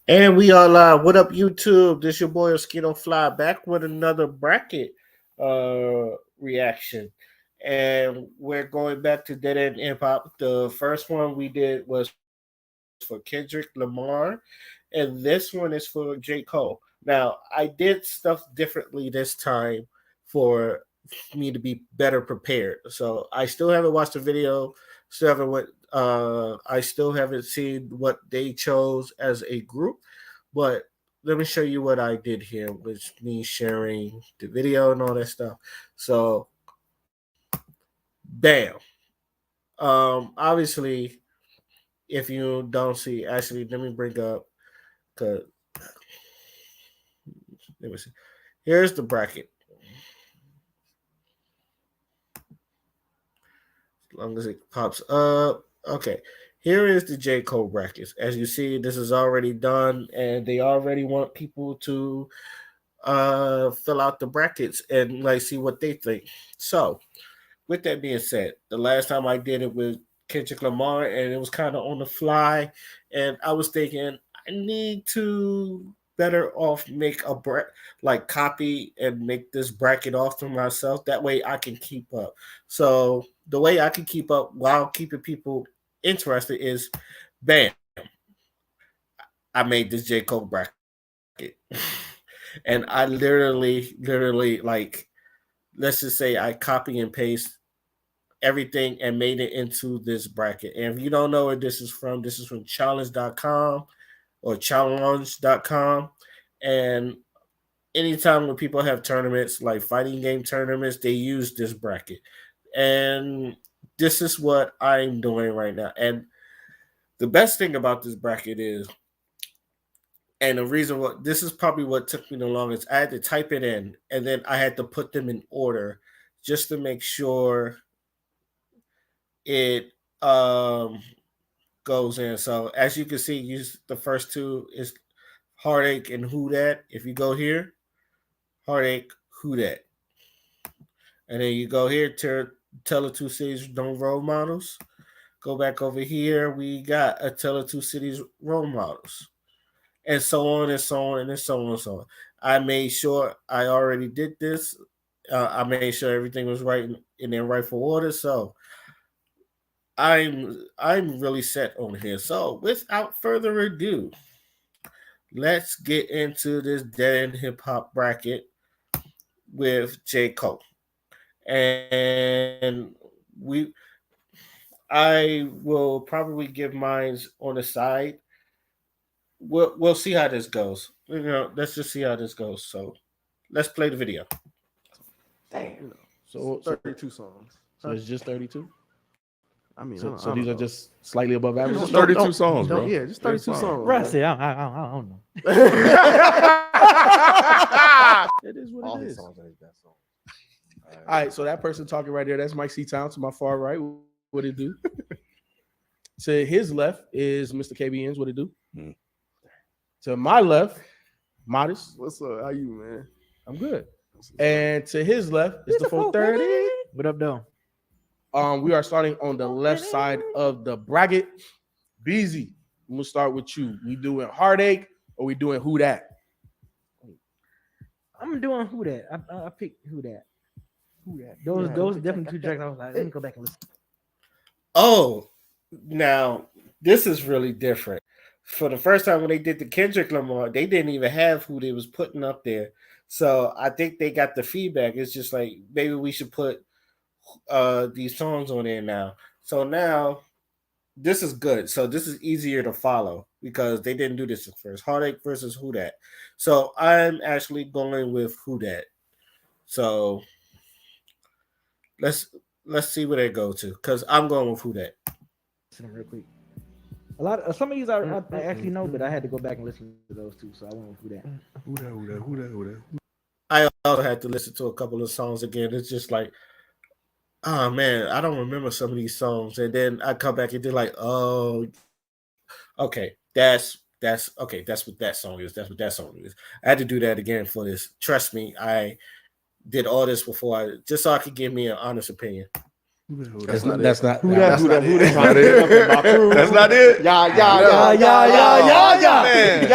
And we are live. What up, YouTube? This your boy Mosquito Fly back with another bracket reaction. And we're going back to Dead End Hip Hop. The first one we did was for Kendrick Lamar, and this one is for J. Cole. Now, I did stuff differently this time for me to be better prepared. So I still haven't watched the video, still haven't went I still haven't seen what they chose as a group, but let me show you what I did here, which means sharing the video and all that stuff. So, bam. Obviously, if you don't see, actually, let me bring up, cause let me see. Here's the bracket. As long as it pops up. Okay. Here is the J. Cole brackets. As you see, this is already done, and they already want people to fill out the brackets and like see what they think. So, with that being said, the last time I did it with Kendrick Lamar, and it was kind of on the fly, and I was thinking I need to better off make a like copy and make this bracket off for myself. That way I can keep up. So the way I can keep up while keeping people interested is, bam, I made this J Cole bracket, and I literally like, let's just say I copy and paste everything and made it into this bracket. And if you don't know where this is from challenge.com or challenge.com. And anytime when people have tournaments, like fighting game tournaments, they use this bracket. And this is what I'm doing right now. And the best thing about this bracket is, and the reason what this is probably what took me the longest, I had to type it in and then I had to put them in order just to make sure it goes in. So as you can see, use the first two is Heartache and Who Dat. If you go here, Heartache, Who Dat. And then you go here to Tell the Two Cities Don't Role Models. Go back over here, we got a Tell the Two Cities Role Models. And so on and so on and so on and so on. I made sure I already did this. I made sure everything was right in their rightful order. So I'm really set on here. So without further ado, let's get into this dead end hip hop bracket with J. Cole. And we I will probably give mines on the side. We'll see how this goes. Let's just see how this goes. So let's play the video. Damn. So 32 songs. so it's just 32. I mean, So these are just slightly above average. Just 32 songs, bro. Yeah, just 32 songs. Bro, see, I don't know. It is what All it his is. songs are his best songs. All right, so that person talking right there, that's Mike C. Town to my far right. What it do? To his left is Mr. KBN's. What it do? Hmm. To my left, Modest. What's up? How you, man? I'm good. And to his left is the 430. What up, though? We are starting on the left side of the bracket. Beezy, I'm gonna start with you. We doing Heartache or we doing Who Dat? I'm doing Who Dat. I picked Who Dat. Who Dat. Those definitely two tracks. I was like, let me go back and listen. Oh, now this is really different. For the first time when they did the Kendrick Lamar, they didn't even have who they was putting up there. So I think they got the feedback. It's just like maybe we should put these songs on there now. So now this is good. So this is easier to follow because they didn't do this at first. Heartache versus Who Dat. So I'm actually going with Who Dat. So let's see where they go to because I'm going with Who Dat. Listen real quick. Some of these I actually know, but I had to go back and listen to those two, so I went with Who Dat. Who that? I also had to listen to a couple of songs again. It's just like, oh man, I don't remember some of these songs. And then I come back and they're like, oh, okay, that's okay. That's what that song is. That's what that song is. I had to do that again for this. Trust me, I did all this before just so I could give me an honest opinion. That's not. That's not. Who that's that? not Who it. that? Not it. That's not it. Yeah. Man.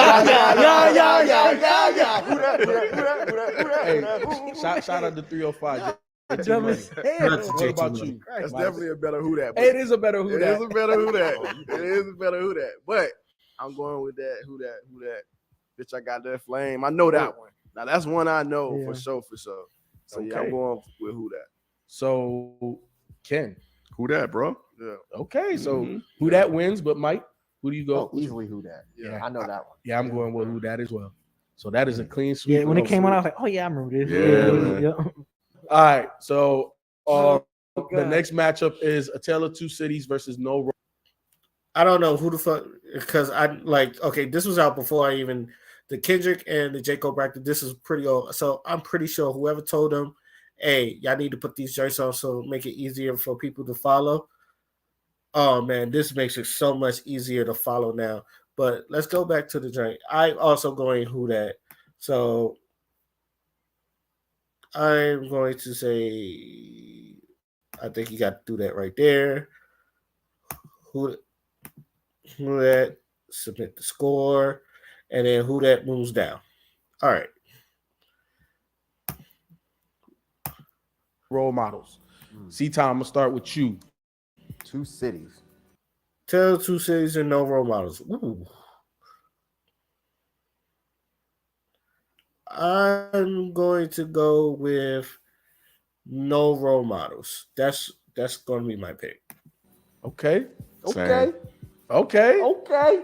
Hey, shout out to 305. Dumb as hell. What about you? That's definitely a better who that. Hey, it is a better who It that. is a better who that. It is a better who that. But I'm going with that. Who that? Bitch, I got that flame. I know that one. Now that's one I know for sure. So yeah, I'm Okay. going with who that. So Ken. Who that, bro? Yeah. Okay, so Mhm. who that wins? But Mike, who do you go? Oh, easily who that. Yeah. I know that one. Yeah, I'm going with who that as well. So that is a clean sweep. Yeah, when it of came on, I three. was like, oh yeah, I remember this. Yeah, man. yeah. All right, so the God. next matchup is A Tale of Two Cities versus No Road. I don't know who the fuck, because I like, okay, this was out before I even, the Kendrick and the J. Cole bracket, this is pretty old. So I'm pretty sure whoever told them, hey, y'all need to put these joints on so make it easier for people to follow. Oh man, this makes it so much easier to follow now. But let's go back to the joint. I'm also going who that. So I'm going to say, I think you got to do that right there. Who that, submit the score, and then who that moves down. All right. Role models. C-Time, I'm gonna start with you. Two cities. Tell Two Cities and No Role Models. Ooh. I'm going to go with No Role Models. That's going to be my pick. Okay. Same. Okay.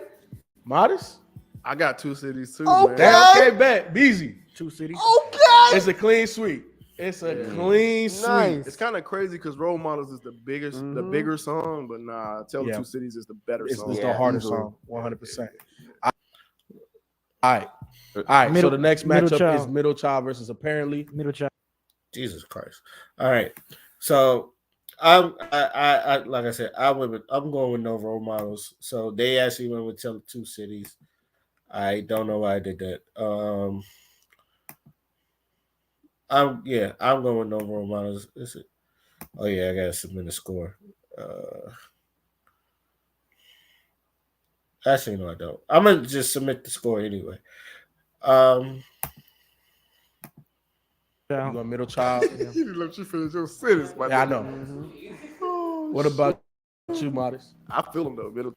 Modest. I got two cities too, Okay. man. Damn, okay, bet. Beezy. Two cities. Okay. It's a clean sweep. It's a clean sweep. Nice. It's kind of crazy because Role Models is the biggest, the bigger song, but nah, Tell the Yeah. Two Cities is the better It's, song. it's Yeah, the harder easily. song, 100%. All right. So Middle- the next Middle matchup is Child. Middle Child versus Apparently. Middle child. Jesus Christ. All right. So I like I said, I'm going with No Role Models. So they actually went with Tell Two Cities. I don't know why I did that. I'm going with No Role Models. Is it? Oh yeah, I gotta submit a score. Actually, no, I don't. I'm gonna just submit the score anyway. You Child. go Middle Child. You didn't let you finish your sentence, my Yeah, I nigga. know. Oh, What about you, Modest? I feel him though, middle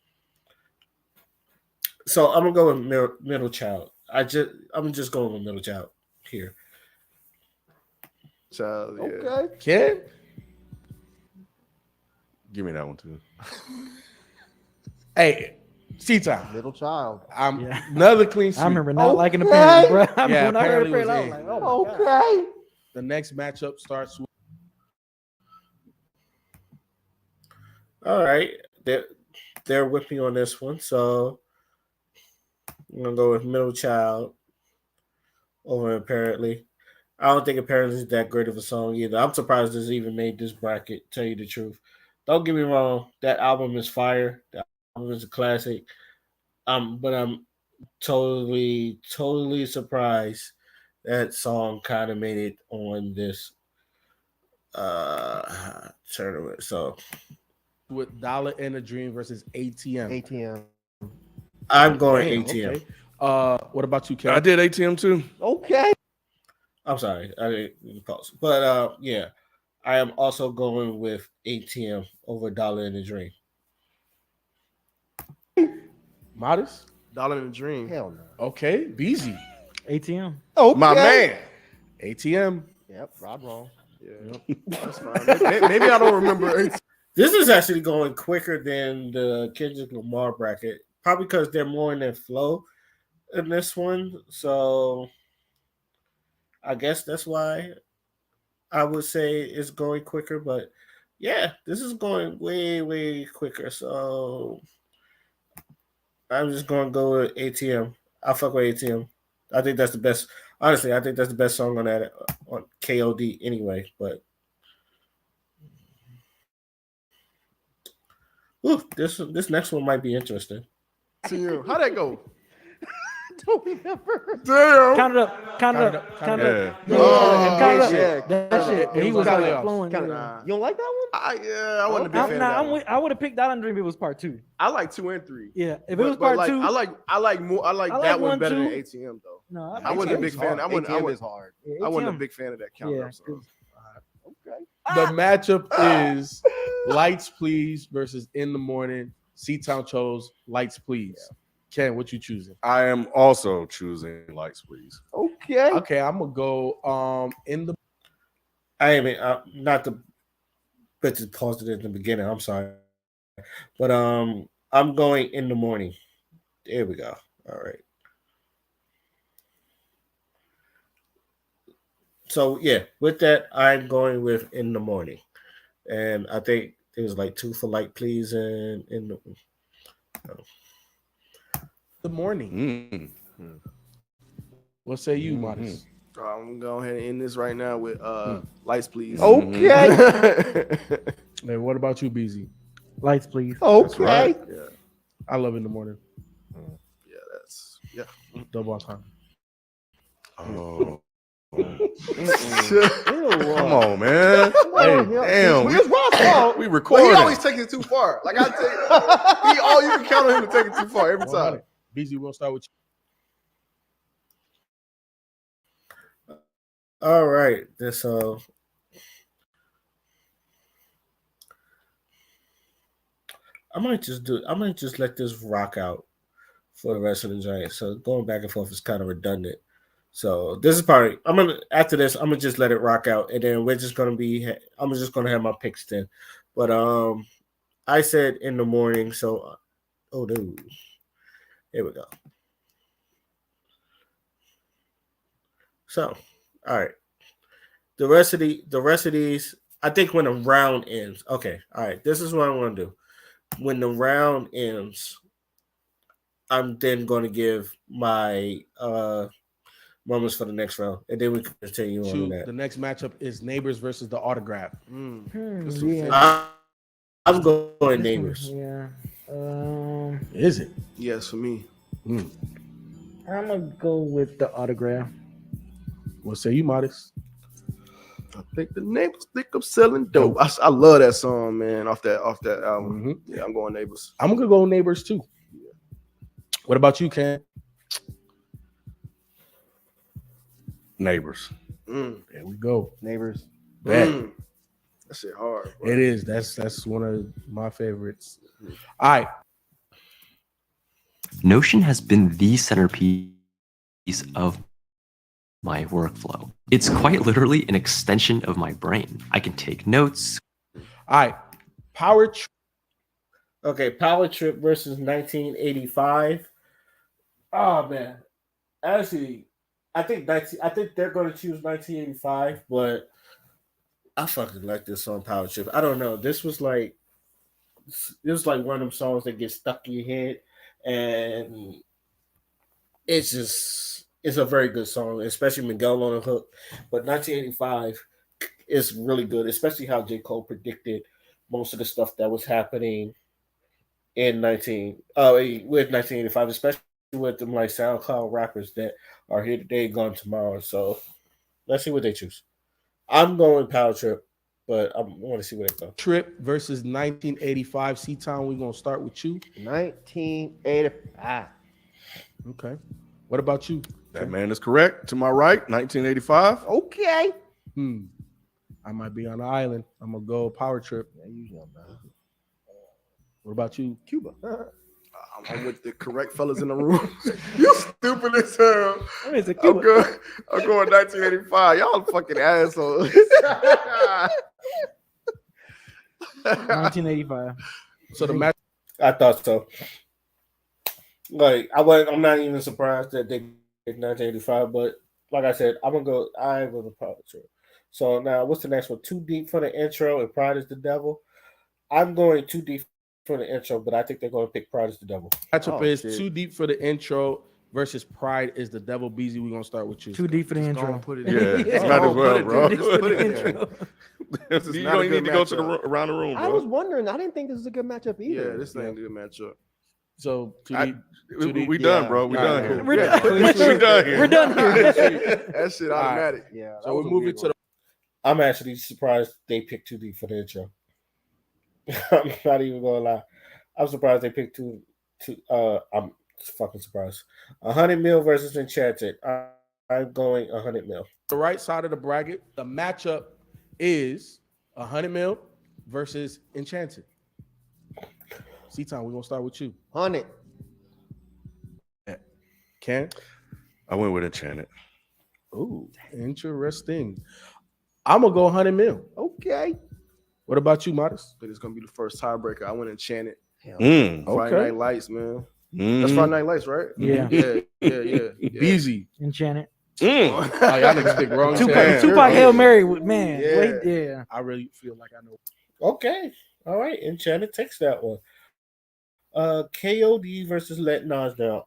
So I'm gonna go with Middle Child. I'm just going with Middle Child here. child. Yeah. Okay. Ken? Give me that one too. Hey, C-Time. Middle child. I'm Yeah. another clean sweep. I remember not liking the Okay. parents, bro. Yeah, When I heard the Apparently parents, I was was like, oh my God. Okay. The next matchup starts with All right, they're with me on this one, so I'm gonna go with Middle Child over Apparently. I don't think Apparently is that great of a song either. I'm surprised this even made this bracket. Tell you the truth, don't get me wrong. That album is fire. That album is a classic. But I'm totally surprised that song kind of made it on this tournament. So Dollar and a Dream versus ATM. ATM. I'm going Damn, ATM. okay. What about you, Ken? I did ATM too. Okay. I'm sorry, I didn't pause. But yeah, I am also going with ATM over Dollar in a Dream. Modest? Dollar in a Dream. Hell no. Okay. Beezy. ATM. Okay. My man. ATM. Yep. Rob wrong. Yeah, that's fine. Maybe I don't remember. This is actually going quicker than the Kendrick Lamar bracket, probably because they're more in their flow in this one. So I guess that's why I would say it's going quicker. But yeah, this is going way quicker. So I'm just going to go with ATM. I'll fuck with ATM. I think that's the best. Honestly, I think that's the best song on that on KOD anyway. But ooh, this next one might be interesting. How'd that go? don't remember. Damn. Count it up. Count it up. Count it up. Yeah. Oh, Count it up. yeah. That shit. It He was was like playoffs. flowing. Kinda- Yeah. You don't like that one? I wasn't a big fan of that one. I would have picked Island Dream if it was part 2. I like 2 and 3. Yeah, if it But- was but part like, 2. I like I that like one 1, better than 2. ATM though. No, I wasn't a ATM big is fan. hard. I wasn't- ATM is hard. I wasn't a ATM. big fan of that countdown Yeah. song. The matchup is Lights Please versus In the Morning. C-Town chose Lights Please. Ken, what you choosing? I am also choosing Lights, please. Okay. Okay, I'm gonna go In the I mean, not to put the pause it in the beginning. I'm sorry, but I'm going In the Morning. There we go. All right. So yeah, with that, I'm going with In the Morning, and I think it was like 2 for Light Please and in The Morning. Mm. What say you, Mhm. Modest? I'm going to go ahead and end this right now with Lights Please. Okay. And what about you, BZ? Lights, please. Okay. right. Yeah, I love In the Morning. yeah. Double on time. Oh. Ew, Come on, man. Hey, Damn. It's Ross' fault. We Well, recording. he always takes it too far. Like I take, you can count on him to take it too far every time. BZ, we'll start with you. All right, so I might just let this rock out for the rest of the Giants. So going back and forth is kind of redundant. So this is probably after this, I'm gonna just let it rock out, and then I'm just gonna have my picks then. But I said In the Morning, so dude. Here we go. So, all right. The rest of these, I think when the round ends. Okay, all right. This is what I'm gonna do. When the round ends, I'm then gonna give my moments for the next round, and then we can continue on The that. next matchup is Neighbors versus the Autograph. Yeah. I'm going Neighbors. Yeah. Is it? Yes, for me. I'm gonna go with the Autograph. What say you, Modest? I think the neighbors think I'm selling dope. I love that song, man. Off that album. Mhm. Yeah, I'm going Neighbors. I'm gonna go Neighbors too. What about you, Ken? Neighbors. There we go. Neighbors. Bet. That shit hard. Bro. It is. That's one of my favorites. All right. Notion has been the centerpiece of my workflow. It's quite literally an extension of my brain. I can take notes. All right. Power Trip. Okay, Power Trip versus 1985. Oh man, actually, I think they're going to choose 1985, but I fucking like this song, Power Trip. I don't know. This was like one of them songs that get stuck in your head, and it's a very good song, especially Miguel on the hook. But 1985 is really good, especially how J. Cole predicted most of the stuff that was happening in 1985, especially with them like SoundCloud rappers that are here today, gone tomorrow. So let's see what they choose. I'm going Power Trip, but I want to see where they go. Trip versus 1985. C-Town, we're going to start with you. 1985. Okay. What about you? That man is correct. To my right, 1985. Okay. I might be on the island. I'm going to go Power Trip. Yeah, you know, man. What about you? Cuba. I'm with the correct fellas in the room. You stupid as hell. It's a I'm Cuba. good. I'm going 1985. Y'all fucking assholes. 1985. So the match. I thought so. Like I'm not even surprised that they picked 1985, but like I said, I'm gonna Power Trip. So now what's the next one? Too Deep for the Intro and Pride is the Devil. I'm going Too Deep for the intro, but I think they're going to pick Pride is the Devil. Matchup is shit. Too Deep for the Intro versus Pride is the Devil. BZ, we're going to start with you. Too deep for the intro. Put it Yeah, in. it's might as well, bro. Too deep for the intro. This is You not don't a even good need to go to matchup. around the room, I was bro. wondering. I didn't think this was a good matchup either. Yeah, this ain't a good matchup. So I- 2D. we done, Yeah. bro. We All done right, here. cool. We're Yeah. done. We done here. We're done here. That shit All right. automatic. Yeah. So we're moving to the I'm actually surprised they picked 2D for the intro. I'm not even gonna lie. I'm surprised they picked two. I'm fucking surprised. 100 mil versus Enchanted. I'm going 100 mil. right side of the bracket. The matchup is 100 mil versus Enchanted. C-Town, we're gonna start with you. 100. Ken? I went with Enchanted. Ooh, interesting. I'm gonna go 100 mil. Okay. What about you, Modest? But it's gonna be the first tiebreaker. I went Enchanted. Mm. Friday Okay. Night Lights, man. Mm. That's Friday Night Lights, right? Yeah. Yeah. Beezy. Enchanted. Mm. Oh, y'all niggas pick wrong. Tupac, Damn. Tupac Hail Mary, man. Yeah. Wait, yeah. I really feel like I know. Okay. All right. Enchanted takes that one. KOD versus Let Nas Down.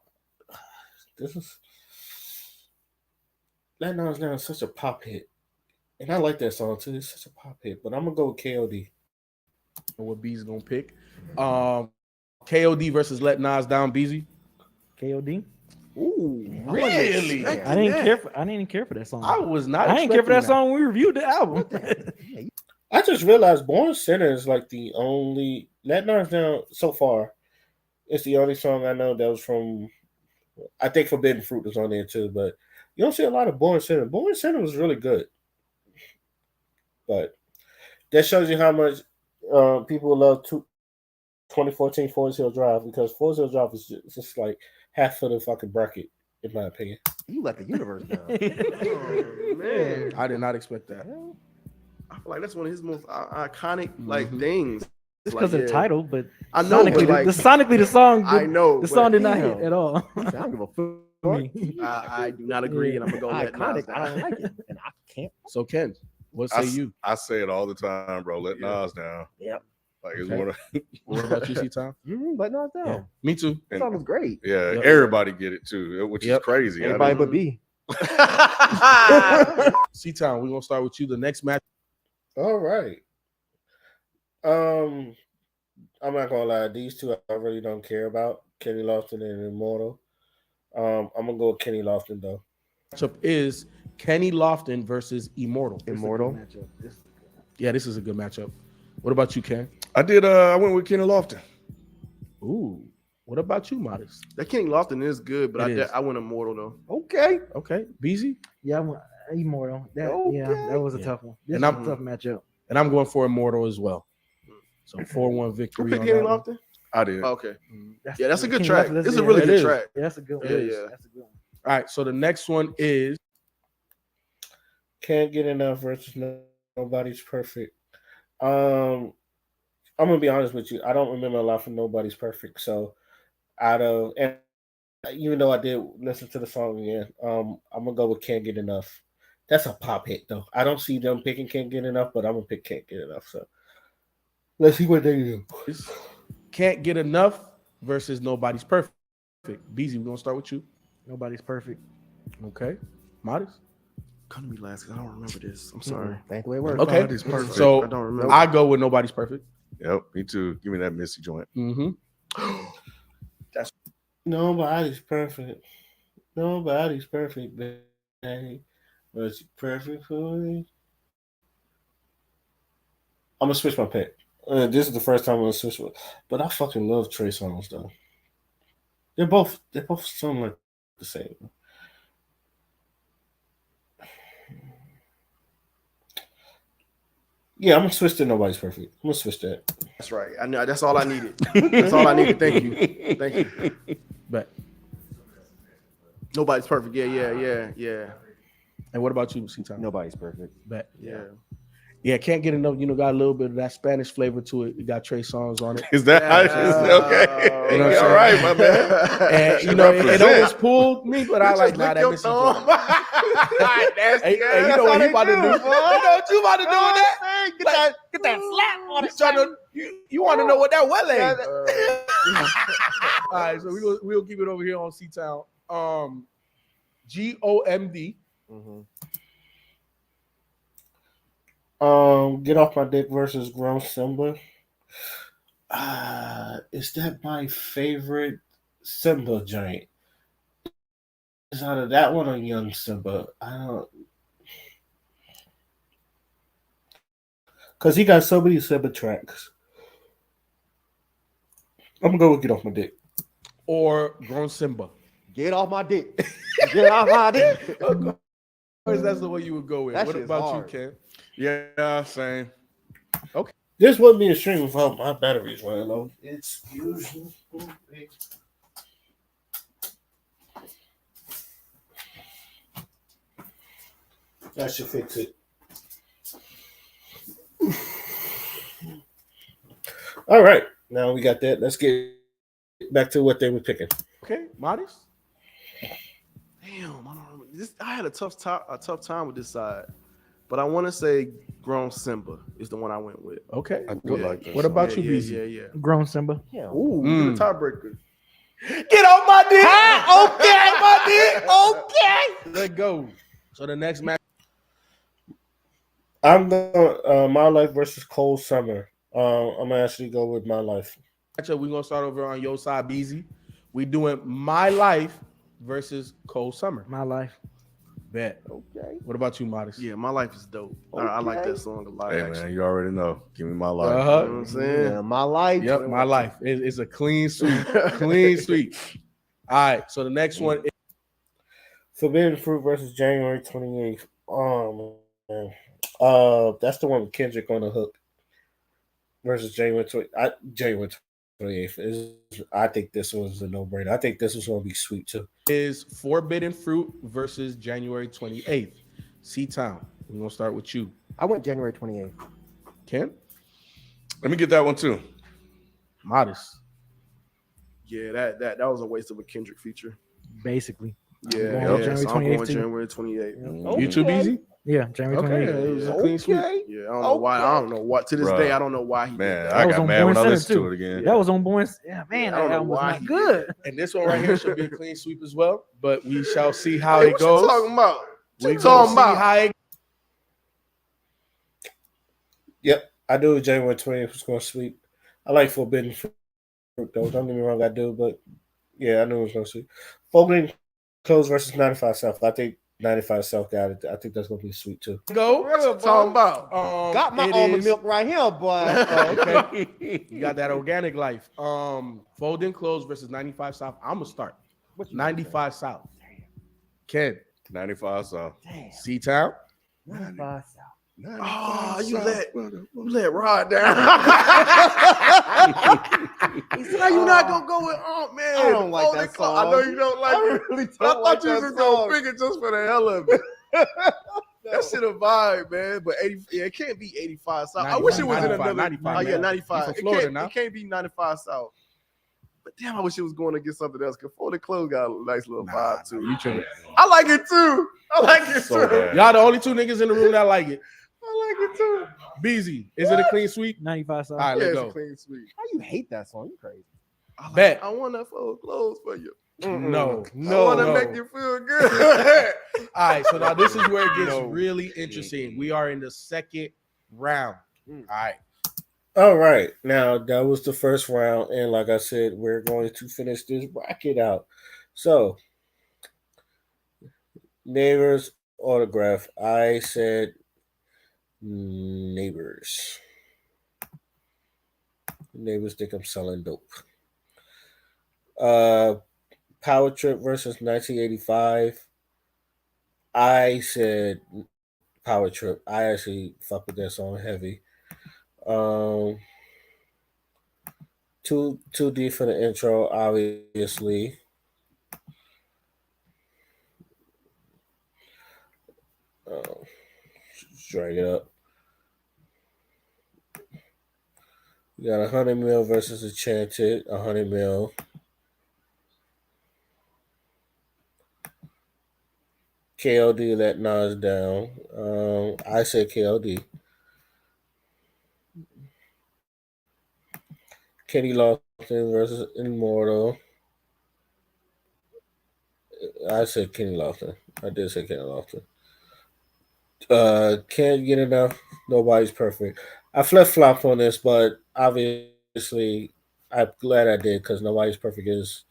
This is Let Nas Down is such a pop hit. And I like that song too. It's such a pop hit. But I'm gonna go with KOD. What B's gonna pick. KOD versus Let Nas Down, Beezy. KOD. Ooh, really? I didn't care for. I didn't care for that song. I was not. I didn't care for that expecting song when we reviewed the album. I just realized Born Sinner is like the only Let Nas Down so far. It's the only song I know that was from. I think Forbidden Fruit was on there too, but you don't see a lot of Born Sinner. Born Sinner was really good, but that shows you how much people love 2014 Forest Hill Drive, because Forest Hill Drive is just like half of the fucking bracket, in my opinion. You let the universe down. Oh, man. I did not expect that. I feel like that's one of his most iconic like Mhm. things. Just Like, because of the yeah. title, but I know, sonically, but like sonically, the song, I know the but song did not damn. hit at all. I don't give a fuck. I do not agree, and I'm gonna go let Nas Iconic. I down. don't like it. And I can't. So Ken, what I say s- you? I say it all the time, bro. Let Yeah. Nas down. Yep. Like it's Okay. one of What about you, C-Town? But no, it's down. Me too. The song was great. yeah, Yep. everybody get it too, which Yep. is crazy. I Everybody didn't- but B. C-Town, we're gonna start with you. The next match. All right. I'm not gonna lie, these two I really don't care about. Kenny Lofton and Immortal. I'm gonna go with Kenny Lofton though. Matchup is Kenny Lofton versus Immortal. Immortal. Yeah, this is a good matchup. What about you, Ken? I did. I went with Kenny Lofton. Ooh. What about you, Modest? That Kenny Lofton is good, but It is. I went Immortal though. Okay. Okay, Beezy. Yeah, I went Immortal. That, Yeah, Okay. that was a Yeah. tough one. This And was I'm- a tough matchup. And I'm going for Immortal as well. So 4-1 Who victory. picked on Kenny that one. Lofton? I did. Okay, That's, yeah, that's a good Kenny track. Lofton, It's a yeah, really it good is. track. Yeah, that's a good one. Yeah, yeah. That's a good one. All right, so the next one is Can't Get Enough versus Nobody's Perfect. I'm gonna be honest with you. I don't remember a lot from Nobody's Perfect. So and even though I did listen to the song again, I'm gonna go with Can't Get Enough. That's a pop hit though. I don't see them picking Can't Get Enough, but I'm gonna pick Can't Get Enough. So let's see what they do. Can't Get Enough versus Nobody's Perfect. Beezy, we're gonna start with you. Nobody's perfect. Okay. Modest. Come to me last because I don't remember this. I'm sorry. That ain't the way it works. Okay. Nobody's perfect. So I don't remember. I go with Nobody's Perfect. Yep, me too. Give me that Missy joint. Mm-hmm. Nobody's perfect. Nobody's perfect, baby. But you perfect for me. I'm gonna switch my pick. This is the first time I'm gonna switch one. But I fucking love Trey Songz though. They're both sound like the same. Yeah, I'm gonna switch to Nobody's Perfect. I'm gonna switch that. That's right. I know. That's all I needed. That's all I needed. Thank you. Thank you. But Nobody's perfect. Yeah. and what about you, C-Town? Nobody's perfect. Bet. Yeah. Yeah, Can't Get Enough. You know, got a little bit of that Spanish flavor to it. It got Trey Songs on it. Is that how it is? Okay? You know what I'm All right, my man. And you know, it Represent. almoys pulled me, but I like nah, that Missy joint. Hey, you know what you about to do? You know what you about to do with that? Get that slap on it. You want to know what that well ain't? All right, so we'll keep it over here on C-Town. GOMD. Get Off My Dick versus Grown Simba. Is that my favorite Simba joint? It's either that one or Young Simba. I don't, because he got so many Simba tracks. I'm gonna go with Get Off My Dick. Or Grown Simba. Get off my dick. Get off my dick. Of course, that's the way you would go with. That What shit's about hard. you, Ken? Yeah, same. This wouldn't be a stream without my batteries running low. It's usually that should fix it. All right, now we got that. Let's get back to what they were picking. Okay, Modest. Damn, I don't remember. I had a tough time with this side, but I want to say Grown Simba is the one I went with. Okay. I do like this. What about you, yeah, Beezy? yeah. Grown Simba. Yeah. Ooh, Mm. the tiebreaker. Get off my dick. Okay, my dick. Okay. Let go. So the next match. I'm going My Life versus Cold Summer. I'm gonna actually go with My Life. We're gonna start over on your side, Beezy. We doing My Life versus Cold Summer. My life. Bet. Okay. What about you, Modest? Yeah, My Life is dope. I like Okay. that song a lot. Hey, actually. man, you already know. Give me my life. You know what I'm saying? Yeah, my life. Yep, My Life. It's a clean sweep. Clean sweep. All right. So the next one is Forbidden Fruit versus January 28th. Oh man. That's the one with Kendrick on the hook versus January 28th. I think this was a no-brainer. I think this was going to be sweet too. Forbidden Fruit versus January 28th. C-Town. We're gonna start with you. I went January 28th. Ken? Let me get that one too. Modest. Yeah, that was a waste of a Kendrick feature. Basically. Yeah, going yeah. January So I'm going 28th too. January 28th. You too, Beezy? Yeah, January Okay. 28th. It was a clean sweep. Okay. Yeah, I don't know why. I don't know what. To this Bruh. day, I don't know why he Man, did I was got on mad when I Born listened Center, to it again. That was on Boys. Yeah, man, I don't that know album was why not he good. And this one right here should be a clean sweep as well. But we shall see how Hey, it what goes. you talking about? What We you gonna talking see about? how it Yep, I do. January 20th was going to sweep. I like Forbidden Fruit though. Don't get me wrong, I do, but yeah, I knew it was going to sweep. Forbidden Close versus 95 South. I think 95 South got it. I think that's going to be sweet too. go. What you talking about? Got my it almond is- milk right here, boy. Oh, okay. You got that organic life. Folding Clothes versus 95 South. I'm gonna start. What you 95 South. Ken. 95 South. Damn. C-Town. 95 South. Oh, you let Rod down. How you not gonna go with man? I don't like Folding that Clothes. song. I know you don't like I it. really I don't thought like you was that just gonna song. pick it just for the hell of it. That shit a vibe, man. But 80, yeah, it can't be 85 South. I wish it was in 95, another. 95, Oh yeah, man. 95. You from Florida now? It can't be 95 South. But damn, I wish it was going to get something else. Cause Folding Clothes got a nice little vibe too. You tripping. I like it too. I like it So too. bad. Y'all the only two niggas in the room that like it. I like it too. Beezy. Is it a clean sweep? 95 South. All right, Yeah, let's it's a go. clean sweep. How you hate that song? You crazy. I like Bet. it. I want that Folding Clothes for you. No. I want to no. make you feel good. All right, so now this is where it gets No. really interesting. We are in the second round. All right. All right. Now, that was the first round. And like I said, we're going to finish this bracket out. So, Neighbors Autograph. I said Neighbors. Neighbors think I'm selling dope. Power Trip versus 1985. I said Power Trip. I actually fuck with that song heavy. Too deep for the intro, obviously. Drag it up. You got 100 mil versus Enchanted. 100 mil. KLD let Nas down. I said KLD. Kenny Lofton versus Immortal. I said Kenny Lofton. I did say Kenny Lofton. Can't get enough. Nobody's perfect. I flip-flopped on this, but obviously obviously, I'm glad I did because Nobody's Perfect is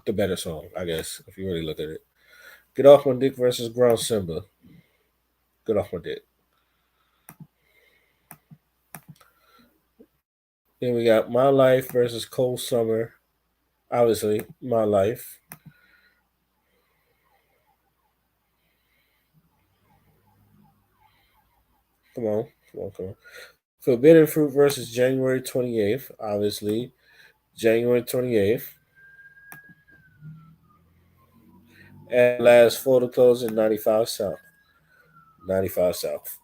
the better song, I guess, if you really look at it. Get Off My Dick versus Ground Simba. Get Off My Dick. Then we got My Life versus Cold Summer. Obviously, My Life. Come on, come on, come on. Forbidden Fruit versus January 28th. Obviously, January 28th. And last photo close in 95 South. 95 South.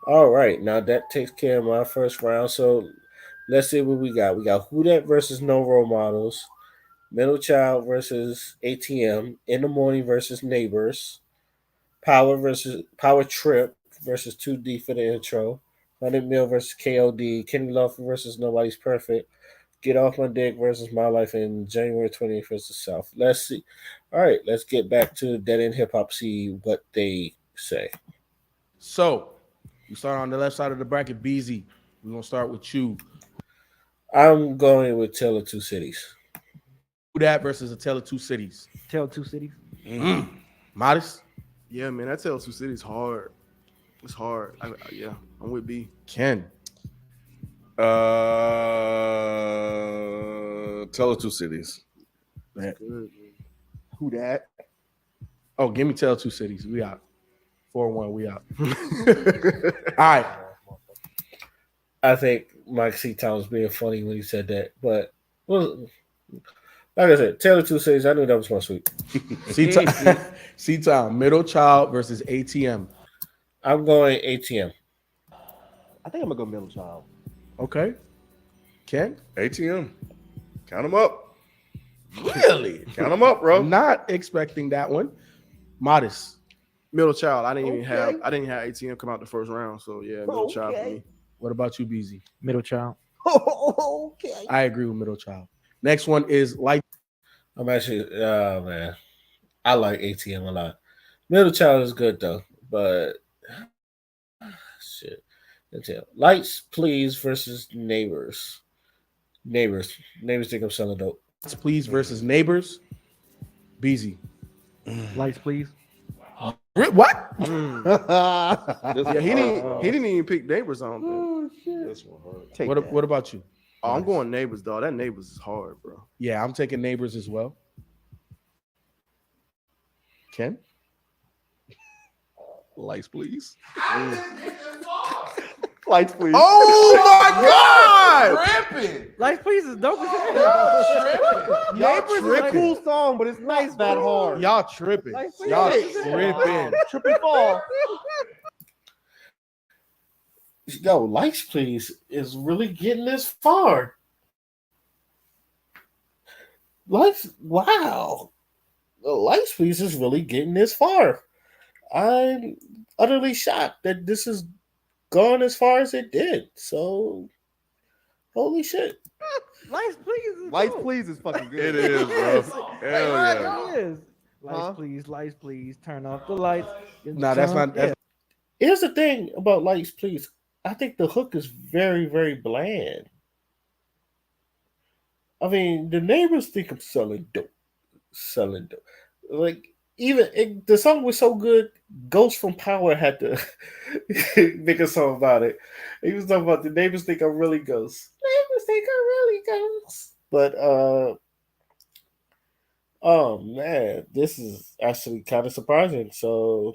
All right, now that takes care of my first round. So let's see what we got. We got Who Dat versus No Role Models, Middle Child versus ATM, In the Morning versus Neighbors, Power Trip versus 2D for the intro, 100 Mil versus KOD, Kenny Loeffler versus Nobody's Perfect, Get Off My Dick versus My Life, in January 20th versus South. Let's see. All right, let's get back to Dead End Hip Hop, see what they say. So, we start on the left side of the bracket, BZ. We're going to start with you. I'm going with Tale of Two Cities. Who Dat versus A Tale of Two Cities? Tell Two Cities. Modest? Yeah, man, that Tale of Two Cities hard. It's hard. Yeah, I'm with B. Ken? Tell of Two Cities. Good, man. Who that? Oh, give me Tell Two Cities. We out. 4-1, we out. All right. I think Mike C. Town was being funny when he said that, but well, like I said, Tale of Two Cities. I knew that was my sweep. C-Town, Middle Child versus ATM. I'm going ATM. I think I'm gonna go Middle Child. Okay. Ken? ATM. Count them up. Really? Count them up, bro. Not expecting that one. Modest. Middle Child. I didn't have ATM come out the first round. So yeah, Middle Child for me. What about you, BZ? Middle Child. Okay. I agree with Middle Child. Next one is Light. I'm actually, oh man, I like ATM a lot. Middle Child is good though, but shit. ATM. Lights, Please versus Neighbors. Neighbors think I'm selling dope. Please versus Neighbors. BZ. Lights, please. What? Yeah, he didn't even pick Neighbors on. This one hurt. What about you? Oh, I'm going Neighbors, dog. That Neighbors is hard, bro. Yeah, I'm taking Neighbors as well. Ken? Lights, please. Lights, please. Oh my God! Tripping. Lights, please is dope as hell. Neighbors is a cool song, but it's not that hard. Y'all tripping. Lights, please. Y'all Lights, please. tripping. Trip and fall. Yo, Lights, Please is really getting this far. Wow. Lights, Please is really getting this far. I'm utterly shocked that this has gone as far as it did. So, holy shit. Lights, please. Is Lights, dope. please is fucking good. It is, bro. Hell yeah. It is. Lights, please. Turn off the lights. Nah, that's not. Yeah. Here's the thing about Lights, Please. I think the hook is very, very bland. I mean, the neighbors think I'm selling dope. Like, the song was so good, Ghost from Power had to make a song about it. He was talking about the neighbors think I'm really Ghost. Neighbors think I'm really Ghost. But, oh man, this is actually kind of surprising. So,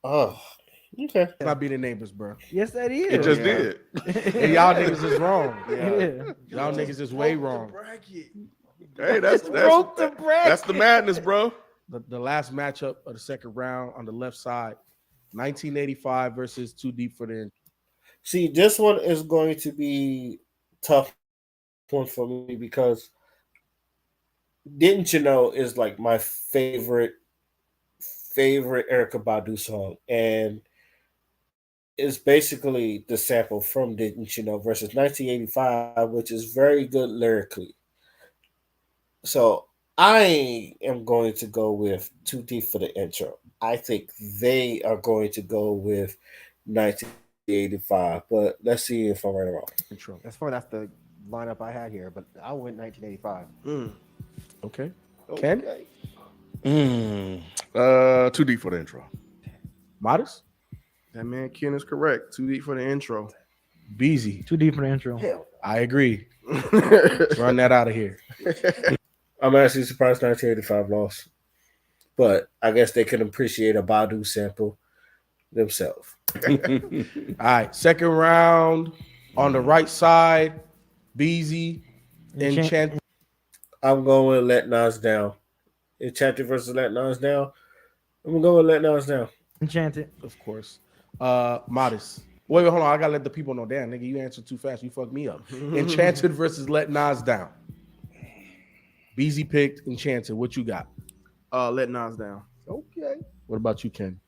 okay. It's not be the Neighbors, bro. Yes, that is. It just did. And y'all niggas is wrong. Yeah. Y'all niggas is way wrong. Hey, that's the madness, bro. The last matchup of the second round on the left side, 1985 versus Too Deep for the. See, this one is going to be tough one for me because Didn't You Know is like my favorite Erykah Badu song, and it's basically the sample from Didn't You Know versus 1985, which is very good lyrically. So I am going to go with Too Deep for the intro. I think they are going to go with 1985. But let's see if I'm right or wrong. Intro. That's far. That's the lineup I had here, but I went 1985. Okay. Ken? Too deep for the intro. Modest? That man Ken is correct. Too deep for the intro. Beezy. Too deep for the intro. Hell, I agree. Run that out of here. I'm actually surprised 1985 lost. But I guess they can appreciate a Badu sample themselves. All right. Second round on the right side. Beezy. Enchant. I'm going with Let Nas Down. Enchanted versus Let Nas Down. I'm going to go with Let Nas Down. Enchanted. Of course. Modest. Wait, hold on. I gotta let the people know. Damn, nigga, you answered too fast. You fucked me up. Enchanted versus Let Nas Down. Beezy picked Enchanted. What you got? Let Nas Down. okay. What about you, Ken?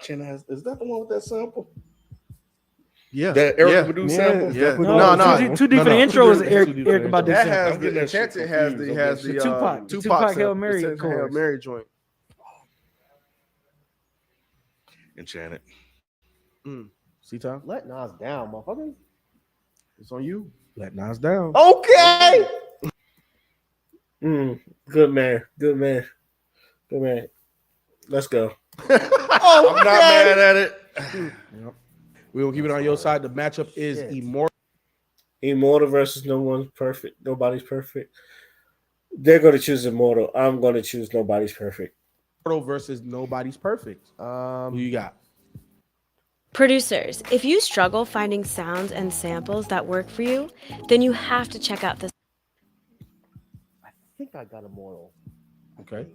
Is that the one with that sample? Yeah. That Eric Badu sample? Yeah. No, Too deep for the intro is Eric Too deep for the about That this. has I'm getting the that shit Enchanted has confused. the Tupac Hail sample. Mary It's a Hail chorus. Mary joint. Enchanted. C-Time? Let Nas down, motherfucker. It's on you. Let Nas Down. Okay. Good man. Good man. Good man. Let's go. I'm not mad at it. Yep. We will keep it on your side. The matchup is Shit. Immortal versus no one's perfect. Nobody's perfect. They're going to choose Immortal. I'm going to choose Nobody's Perfect. Immortal versus Nobody's Perfect. Who you got? Producers, if you struggle finding sounds and samples that work for you, then you have to check out this. I think I got Immortal. Okay.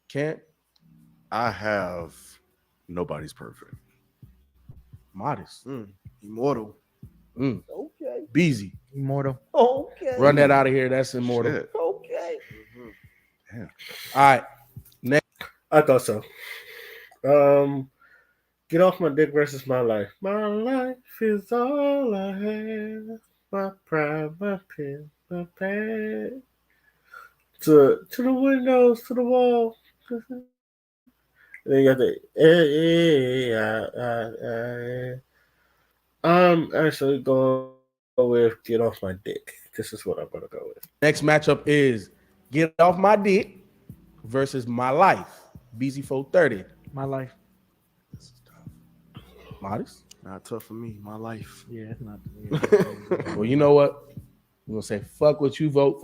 Kent? I have Nobody's Perfect. Modest. Immortal. Okay. Beezy. Immortal. Okay. Run that out of here. That's Immortal. Shit. Okay. All right. I thought so. Get Off My Dick versus My Life. My life is all I have. My pride, my pen, my pad. To the windows, to the wall. And then you got the I'm actually going with Get Off My Dick. This is what I'm gonna go with. Next matchup is Get Off My Dick versus My Life. BZ430. My life. Modest. Not tough for me. My life. Yeah, it's not. Well, you know what? We're gonna say fuck what you vote,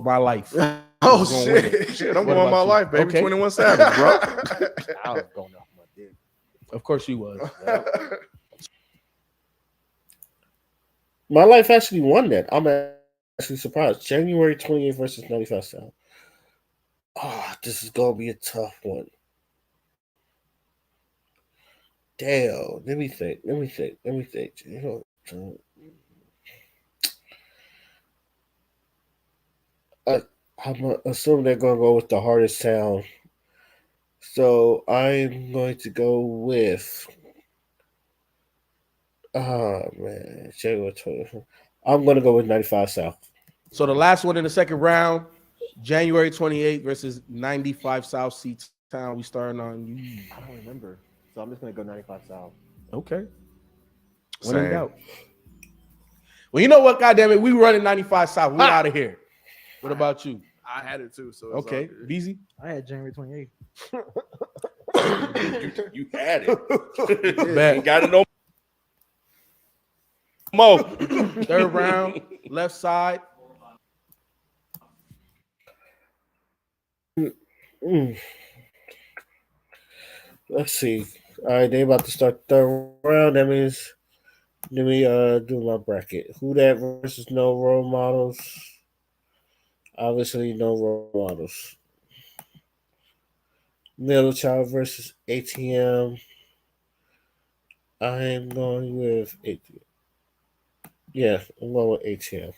my life. Oh Shit, I'm What going about my you? life, baby. Okay. 21 Savage, bro. I was going off my dick. Of course you was. My Life actually won that. I'm actually surprised. January 28th versus 95 South. Oh, this is gonna be a tough one. Damn. Let me think. I'm assuming they're gonna go with the hardest sound. So I'm going to go with January 20th. I'm gonna go with 95 South. So the last one in the second round, January 28th versus 95 South C-Town. We starting on you. I don't remember. So I'm just going to go 95 South. Okay. When in Same. doubt. Well, you know what? Goddamn it, we running 95 South. We out of here. What about you? I had it too. So it's Okay, all good. Beezy. I had January 28th. You had it. Bet. Ain't got it no more. Third round, left side. Let's see. All right, they about to start the third round. That means let me do my bracket. Who that versus no role models? Obviously, no role models. Middle Child versus ATM. I am going with ATM. Yeah, I'm going with ATM.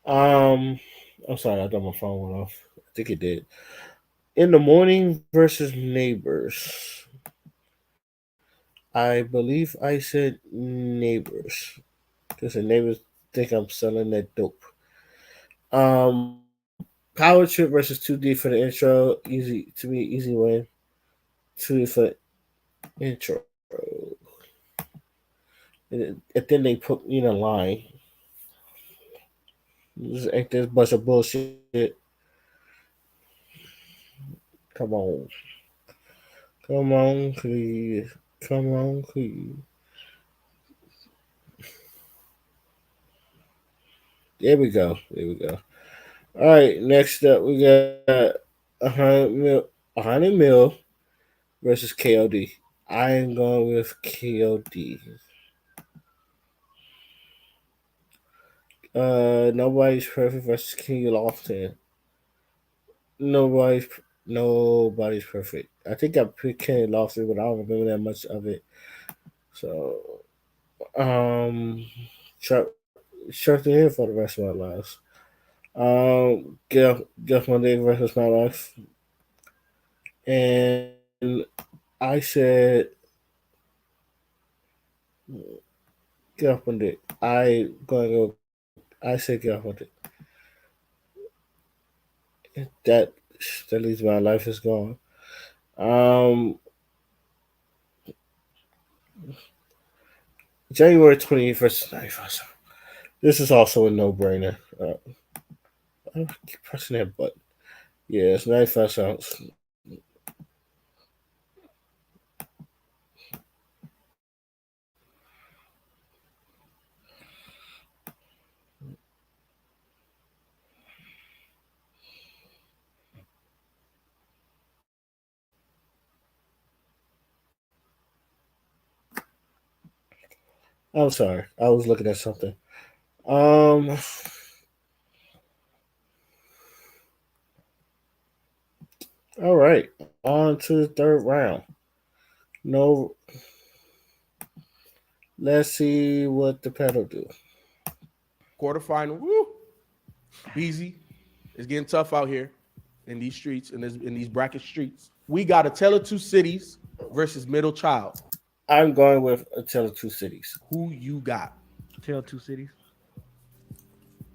I'm sorry, I thought my phone went off. I think it did. In the Morning versus Neighbors. I believe I said Neighbors. Because the neighbors think I'm selling that dope. Power Trip versus 2D for the intro. Easy to me, easy win. 2D for the intro. And then they put me in a line. Just ain't this bunch of bullshit. Come on. Come on, please. Come on, please. There we go. There we go. All right, next up we got 100 mil versus KOD. I am going with KOD. Nobody's perfect versus King Lofton. Nobody's perfect. I think I picked Kenny Lofton, but I don't remember that much of it. So, Shark to here for the rest of my lives. Jeff Monday versus my life, and I said Jeff Monday. I said Jeff Monday. That leaves my life is gone. January 28th versus 91st. This is also a no-brainer. I keep pressing that button. Yeah, it's 95 cents. I'm sorry. I was looking at something. All right. On to the third round. No. Let's see what the pedal do. Quarterfinal. Woo. Easy. It's getting tough out here in these streets, in these bracket streets. We got A Tale of Two Cities versus Middle Child. I'm going with A Tale of Two Cities. Who you got? Tell Two Cities.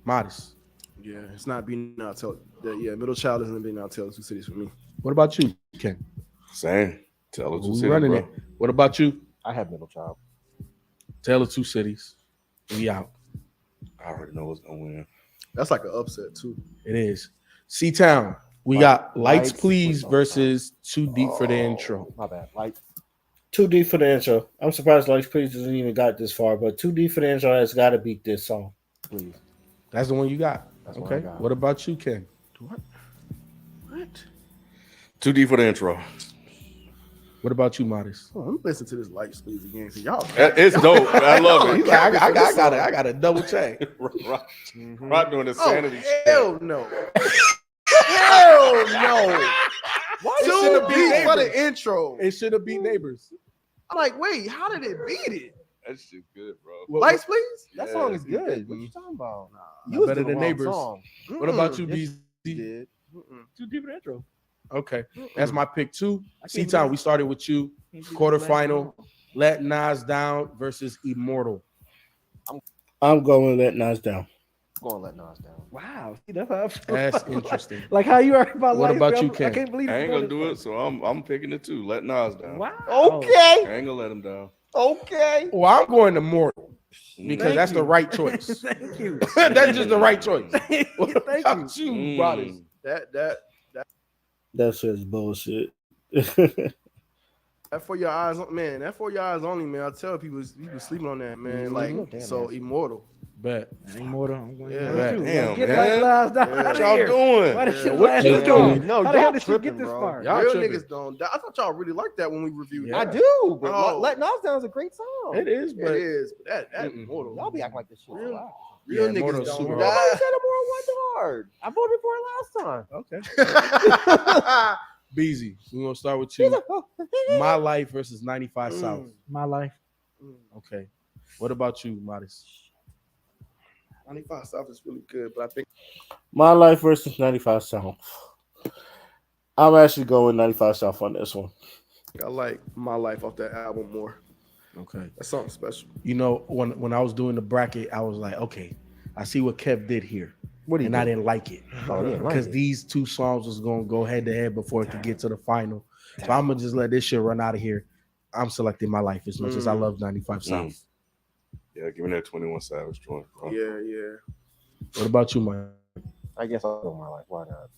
Modest. Yeah, it's not being out. Middle Child isn't being out. Tale of Two Cities for me. What about you, Ken? Same. Tell us Who's running it? What about you? I have Middle Child. Tale of Two Cities. We out. I already know what's gonna win. That's like an upset too. It is. C-Town. We got Lights Please versus Too Deep for the Intro. My bad. Lights. Too Deep for the Intro. I'm surprised Lights Please doesn't even got this far, but Too Deep for the Intro has got to beat this song. Please. That's the one you got. That's what okay. I got. What about you, Ken? What? Too deep for the intro. What about you, Modest? Oh, let me listen to this Lights Please again. Cause y'all, It's dope. I love it. He's like, I got to double check. Rock doing the sanity shit. Hell no. Hell no. Why Too deep for the intro. It should have beat Neighbors. I'm like, wait, how did it beat it? That shit good, bro. Lights Please? That Yeah. song is good. What you talking about? Nah, You was better doing than the wrong Neighbors. song. What about you, Yes, BZ? Did. Too Deep for the Intro. Okay, that's my pick too. I can't C-Town, believe- we started with you. Quarterfinal, Let Nas Down versus Immortal. I'm going to Let Nas Down. Go and let Nas down. Wow. See, that's how I feel. That's interesting. Like how you are about What life, about bro. you, Ken? I can't believe I ain't gonna you do it, so I'm picking it too. Let Nas down. Wow. Okay. I ain't gonna let him down. Okay. Well, I'm going Immortal because Thank that's the you. right choice. Thank you. That's just the right choice. Thank What you. about you, Mm. brothers? That That's just bullshit. for your eyes, man. That for your eyes only, man. I tell people sleeping on that, man. Mhm. Like, No damn so ass. Immortal. Bet. Immortal. I'm going Yeah. with you. Damn, Get man. that lives down Yeah. out What of y'all here. doing? Why this shit What last you so doing? long? No, How the y'all hell did she tripping, get this bro. far? Y'all Real tripping. niggas don't die. I thought y'all really liked that when we reviewed Yeah. I that. do, but Oh. Let Nas Down is a great song. It is, It but is. But that Mm-mm. Immortal. Y'all be acting like this shit. Real- Wow. Real Yeah, niggas Immortal's don't super die. Nobody said Immortal wasn't hard. I voted for it last time. okay. Beezy, we're gonna start with you. My Life versus 95 South. My life. Okay. What about you, Modest? 95 South is really good, but I think My Life versus 95 South. I'm actually going 95 South on this one. I like My Life off that album more. Okay. That's something special. You know, when I was doing the bracket, I was like, okay, I see what Kev did here. and I didn't like it Because these two songs was gonna go head to head before it could get to the final. So I'm gonna just let this shit run out of here. I'm selecting My Life as much as I love 95 South. Yeah, give me that 21 Savage joint, bro. Yeah. What about you, Mike? I guess I'll go My Life. Why not?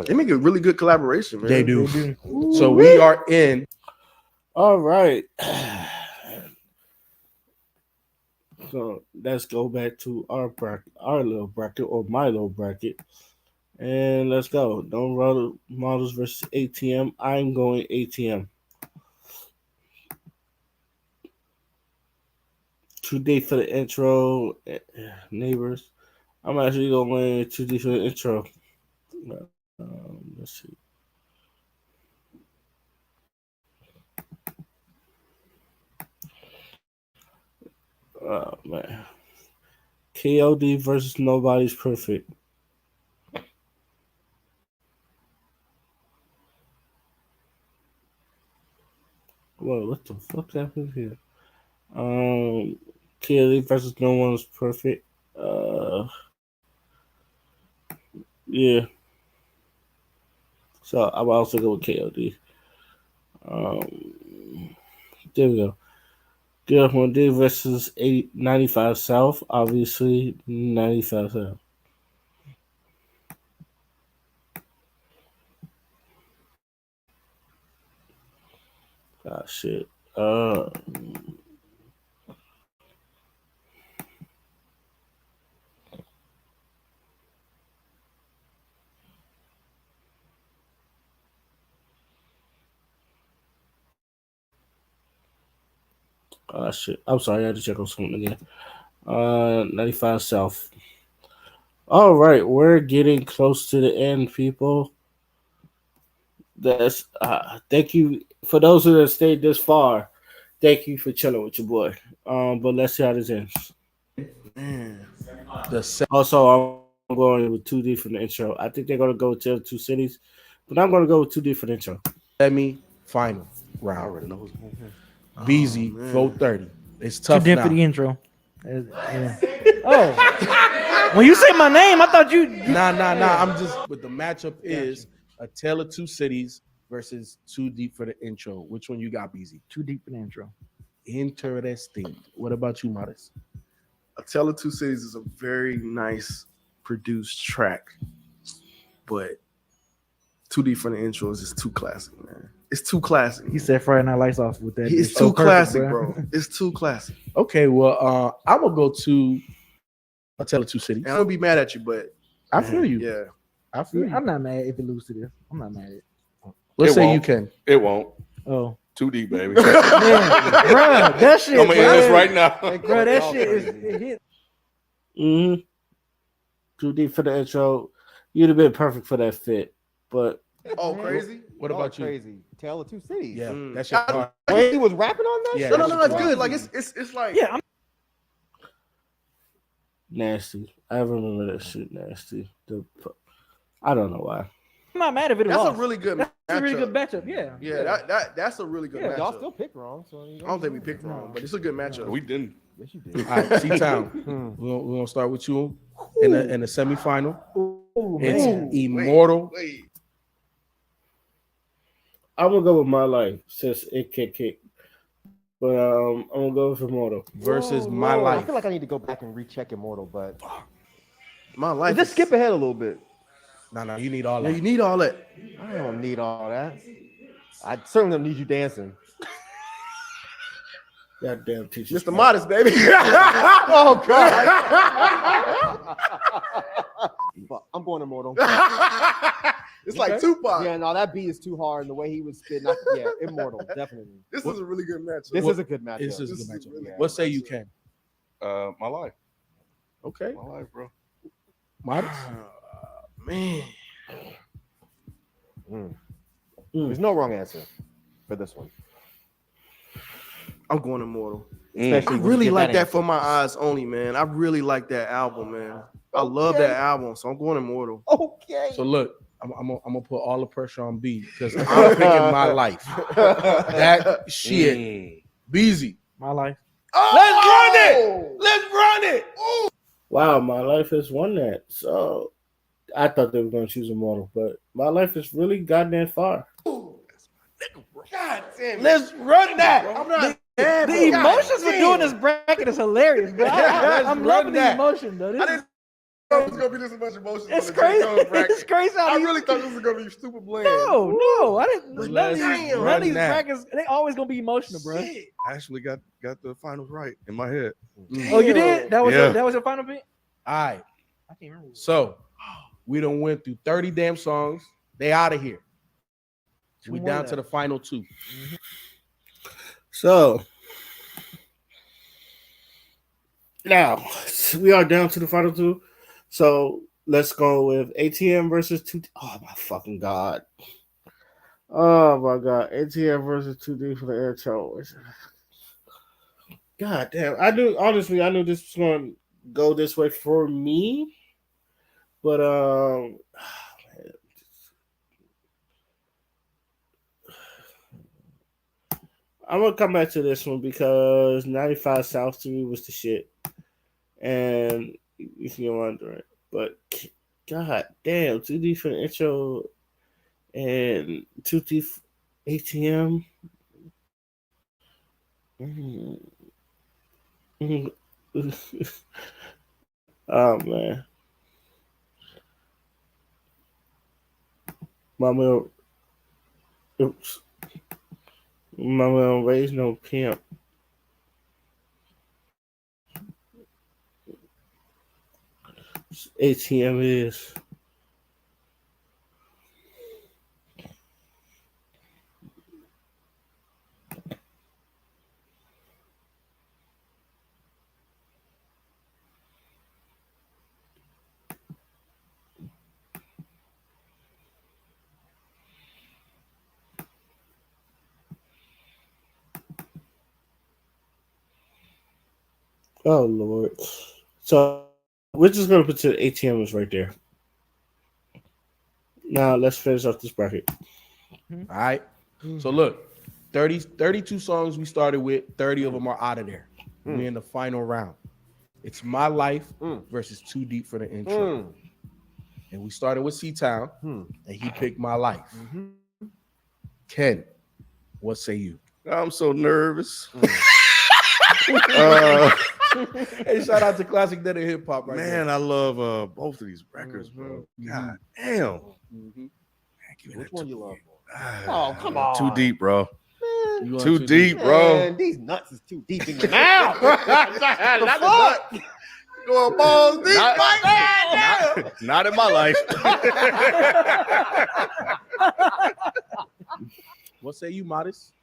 They make a really good collaboration, man. They do. So we are in. All right. So let's go back to our bracket, our little bracket, or my little bracket. And let's go. Don't run models versus ATM. I'm going ATM. Too deep for the intro. Neighbors. I'm actually going too deep for the intro. Let's see. Oh man. KOD versus Nobody's Perfect. Whoa, what the fuck happened here? KOD versus No One's Perfect. Yeah. So I will also go with KOD. There we go. Good one day versus 95 South. Obviously, 95 South. Ah, shit. Shit. I'm sorry, I had to check on something again. 95 South. All right, we're getting close to the end, people. That's thank you for those who have stayed this far. Thank you for chilling with your boy. But let's see how this ends. Man. Also, I'm going with 2D from the intro. I think they're gonna go to two cities, but I'm gonna go with 2D for the intro. Semi-final round. Beezy, vote 30. It's tough Too deep now. for the intro. Yeah. Oh, when you say my name, I thought you. Nah. I'm just. But the matchup is A Tale of Two Cities versus Too Deep for the Intro. Which one you got, Beezy? Too deep for the intro. Interesting. What about you, Modest? A Tale of Two Cities is a very nice produced track, but Too Deep for the Intro is just too classic, man. It's too classic. He said Friday Night Lights Off with that. It's too classic, bro. It's too classic. Okay, well, I'm gonna go to A Tale of Two Cities. And I don't be mad at you, but I feel you. yeah. I feel you. I'm not mad if it lose to this. I'm not mad at it. Let's It say won't. you can. It won't. Oh, Too deep, baby. man, bro, that shit. I'm gonna end this right now. Bro, that shit is it hit. Mm-hmm. 2D for the intro. You'd have been perfect for that fit, but Oh, crazy. What about you? Crazy. Tale of Two Cities. Yeah, Mm. that's your hard. Wait, he was rapping on that? Yeah, shit? No, it's good. Like it's like Yeah, I'm nasty. I remember that shit nasty. I don't know why. not mad if it that's lost. A really good. That's a really good matchup. matchup. Yeah. Yeah, that's a really good Yeah, matchup. Y'all still picked wrong. So I don't think we picked wrong, but it's a good matchup. We didn't. Yes, you did. All right, C-Town. We're gonna start with you in the semifinal. Ooh, It's man. Immortal. Wait. I'm gonna go with My Life since it kick. But I'm gonna go with Immortal. versus Whoa, My Lord. Life. I feel like I need to go back and recheck Immortal, but My life. just skip ahead a little bit. No, you need all Yeah, that. you need all that. I don't need all that. I certainly don't need you dancing. Goddamn teacher. Mr. Modest, baby. Oh God! Fuck, I'm going Immortal. It's like Tupac. Yeah, no, that beat is too hard, and the way he was spitting, yeah, Immortal, definitely. This is a really good matchup. This is a good matchup. This is a This good is matchup. really What good say you matchup. can? My life. Okay. My life, bro. Modest? Man. There's no wrong answer for this one. I'm going Immortal. Especially I when you really get like that answer. For My Eyes Only, man. I really like that album, man. I love that album, so I'm going Immortal. Okay. So look, I'm gonna put all the pressure on B because I'm picking My Life. That shit, Beezy. My Life. Let's run it. Let's run it. Wow, My Life has won that. So I thought they were going to choose Immortal, but My Life is really goddamn far. God damn it. Let's run that. I'm not The emotions for doing this bracket is hilarious, bro. I'm loving the emotion, though. I didn't know it was gonna be this much emotion. It's crazy. It's crazy. I really thought this was gonna be stupid bland. No, I didn't. None Let's of these run that. brackets, they always gonna be emotional, bro. Shit. I actually got the finals right in my head. Oh, you did? That was Yeah. that was your final pick? All right. I can't remember. So we done went through 30 damn songs. They out of here. We more down left. to the final two. So now we are down to the final two. So let's go with ATM versus 2D. Oh my fucking god. Oh my god. ATM versus 2D for the intro. God damn. I knew this was gonna go this way for me. But I'm gonna come back to this one because 95 South to me was the shit. And if you're wondering, but god damn, 2D for the intro and 2D ATM. Oh man. Mama don't raise no pimp. ATM is. Oh Lord. So we're just gonna put the ATM is right there. Now let's finish off this bracket. All right. So look, 32 songs we started with, 30 of them are out of there. We're in the final round. It's My Life versus Too Deep for the intro. And we started with C-Town, and he picked My Life. Ken, what say you? I'm so nervous. Hey, shout out to Classic Dead and Hip Hop right Man, I love both of these records, bro. God damn. Mhm. Give me Which that one two- you love more? Ah, Oh, come on. Too deep, bro. Man, You want Too deep, bro. man, these nuts is too deep in your mouth. Not the fuck. Going balls deep Not- like that. Not in my life. What say you, Modest?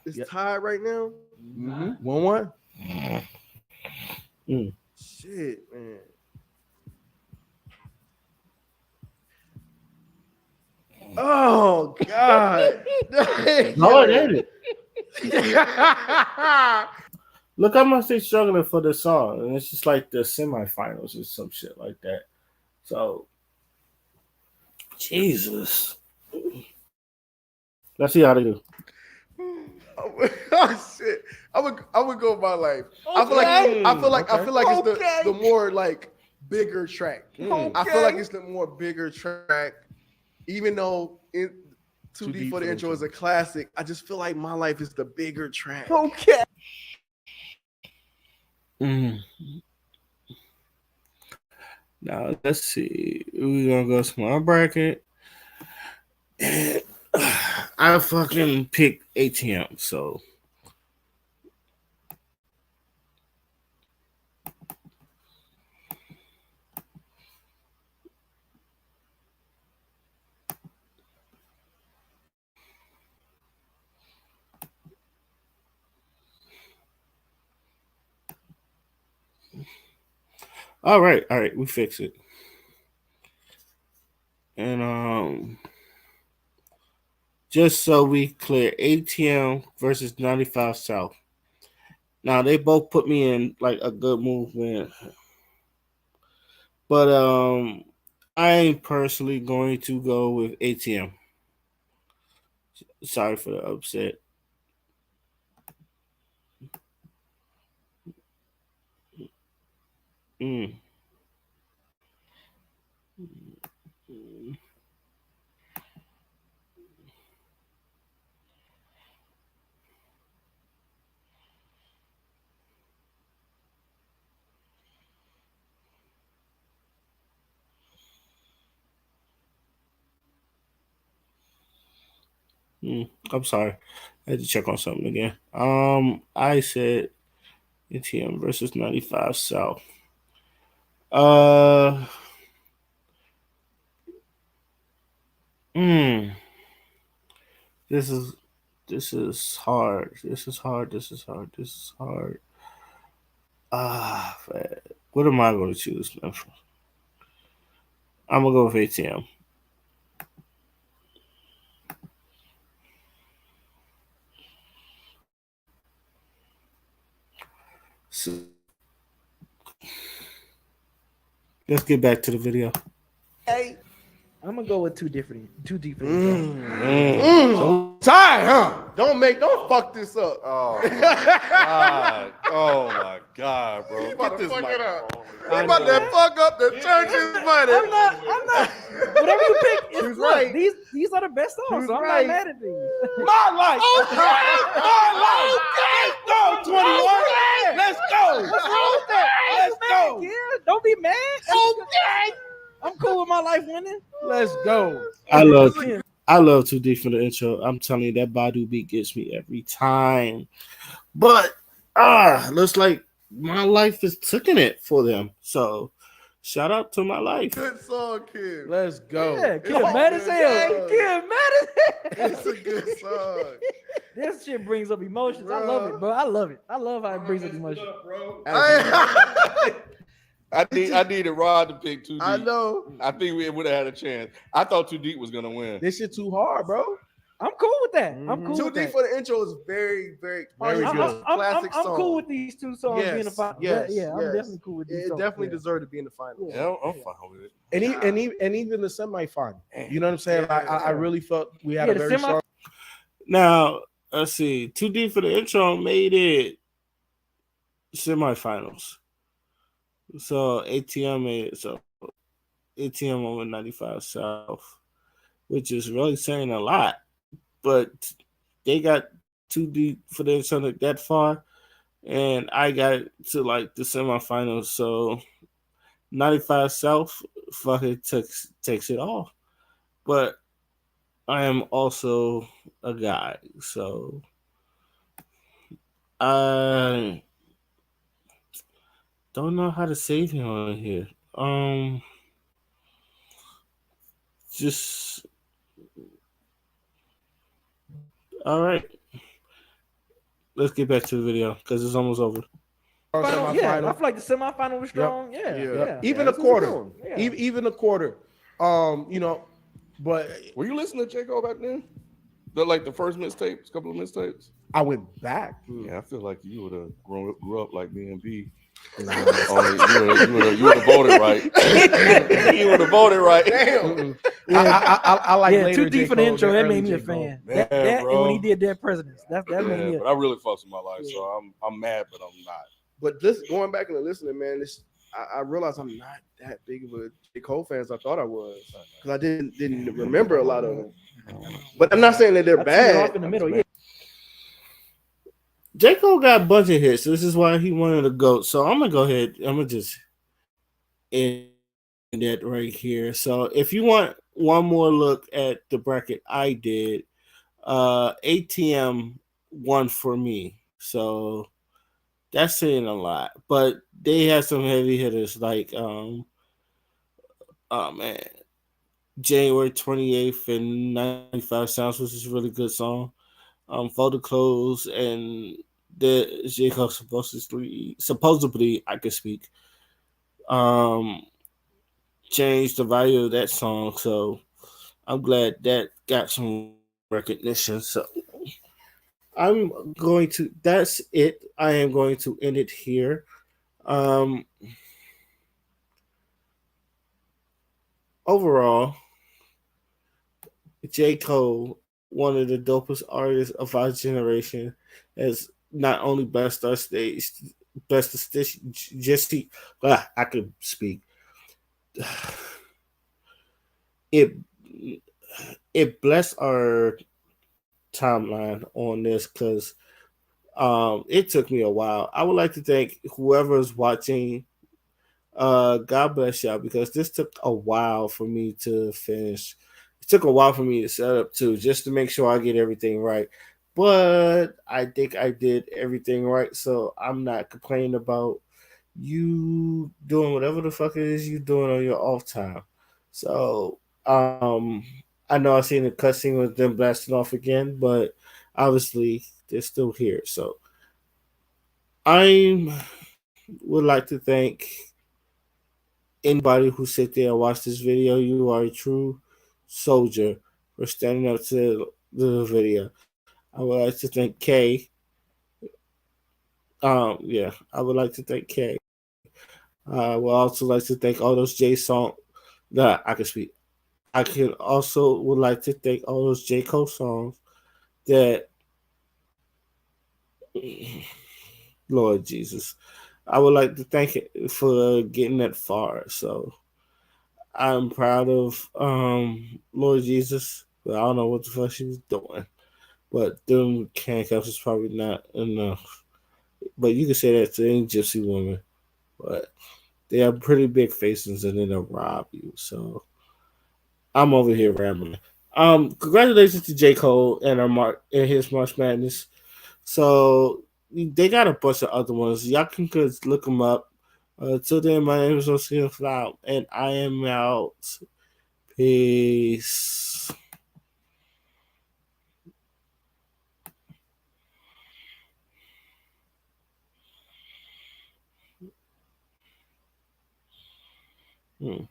It's Yep. tied right now. 1-1. Shit, man. Oh God. No, it ain't. Look how much they struggling for the song, and it's just like the semifinals or some shit like that. So, Jesus. Let's see how they do. Oh shit! I would go My Life. I feel like it's the more like bigger track. I feel like it's the more bigger track. Even though Too Deep for the intro is a classic, I just feel like My Life is the bigger track. Okay. Now let's see. We're gonna go to my bracket. I fucking picked ATM, so all right, we fix it. And just so we clear, ATM versus 95 South. Now they both put me in like a good movement, but I ain't personally going to go with ATM. Sorry for the upset. I'm sorry. I had to check on something again. I said ATM versus 95 South. Hmm. This is hard. This is hard. This is hard. This is hard. Man. What am I going to choose? I'm gonna go with ATM. So, let's get back to the video. Hey, I'm gonna go with two deep for Tie, huh? Don't fuck this up. Oh my god. Oh my god, bro. Get this mic up. He about to fuck up the church's money. I'm not. Whatever you pick, it's She's right. right. These are the best songs. So I'm right. not mad at these. My life. My life. Let's go, 21. Let's go. What's wrong with that? Let's go. Yeah, don't be mad. Okay. I'm cool with my life winning. Let's go. I love Too Deep for the intro. I'm telling you, that Badu beat gets me every time. But looks like My Life is taking it for them. So shout out to My Life. Good song, kid. Let's go. Yeah, kid, mad as hell. Kid, mad as hell. It's a good song. This shit brings up emotions. I love it, bro. I love it. I love how it brings up emotions. I needed Rod to pick Too Deep. I know. I think we would have had a chance. I thought Too Deep was gonna win. This shit too hard, bro. I'm cool with that. I'm cool Too with Deep that. for the intro is very, very Very good. classic I'm song. cool with these two songs being the final. Yes, I'm definitely cool with these It songs. definitely deserved to be in the final. Yeah, I'm fine with it. And even the semifinal. You know what I'm saying? Yeah, I really felt we had a very strong. Now, let's see. Too Deep for the intro made it semifinals. So ATM made it. So ATM over 95 South, which is really saying a lot. But they got Too Deep for the intro that far, and I got to like the semifinals. So 95 South fucking takes it all. But I am also a guy, so I don't know how to save him on here. Just all right. Let's get back to the video because it's almost over. Yeah, I feel like the semifinal was strong. Yeah. Even a quarter. Even a quarter. You know, but Were you listening to J. Cole back then? The first mixtapes, couple of mixtapes? I went back. Yeah, I feel like you would have grew up like me and B. You would have voted right. You would have voted right. Damn. I like yeah, later Too Deep J. for the Cole intro. than That made early me a J. Cole. fan. Man, That and bro. when he did Dead Presidents. That made me. But I really fucks with My Life, so I'm mad, but I'm not. But this going back and listening, man, I realized I'm not that big of a J. Cole fan as I thought I was because I didn't remember a lot of them. But I'm not saying that they're Off bad. in the middle. Yeah. J. Cole got a bunch of hits. This is why he wanted to go. So I'm gonna go ahead. I'm gonna just end it right here. So if you want one more look at the bracket I did, ATM won for me. So that's saying a lot. But they had some heavy hitters like January 28th and 95 Sounds, which is a really good song. Fold the Clothes and the J. Cole supposedly I could speak. Changed the value of that song, so I'm glad that got some recognition. So that's it. I am going to end it here. Overall, J. Cole, one of the dopest artists of our generation, has not only blessed our stage, blessed the stage, I could speak. It blessed our timeline on this because it took me a while. I would like to thank whoever's watching. God bless y'all because this took a while for me to finish It took a while for me to set up too, just to make sure I get everything right. But I think I did everything right, so I'm not complaining about you doing whatever the fuck it is you doing on your off time. So I know I seen the cutscene with them blasting off again, but obviously they're still here. So I would like to thank anybody who sit there and watch this video. You are a true soldier for standing up to the video. I would like to thank Kay. Yeah, I would like to thank Kay. I would also like to thank all those J song that I can speak. I can also would like to thank all those J Cole songs that Lord Jesus. I would like to thank it for getting that far. So I'm proud of Lord Jesus, but I don't know what the fuck she was doing. But them handcuffs is probably not enough. But you can say that to any gypsy woman. But they have pretty big faces and then they'll rob you. So I'm over here rambling. Congratulations to J. Cole and his March Madness. So they got a bunch of other ones. Y'all can look them up. Till then, my name is Oscar Flower, and I am out. Peace. Hmm.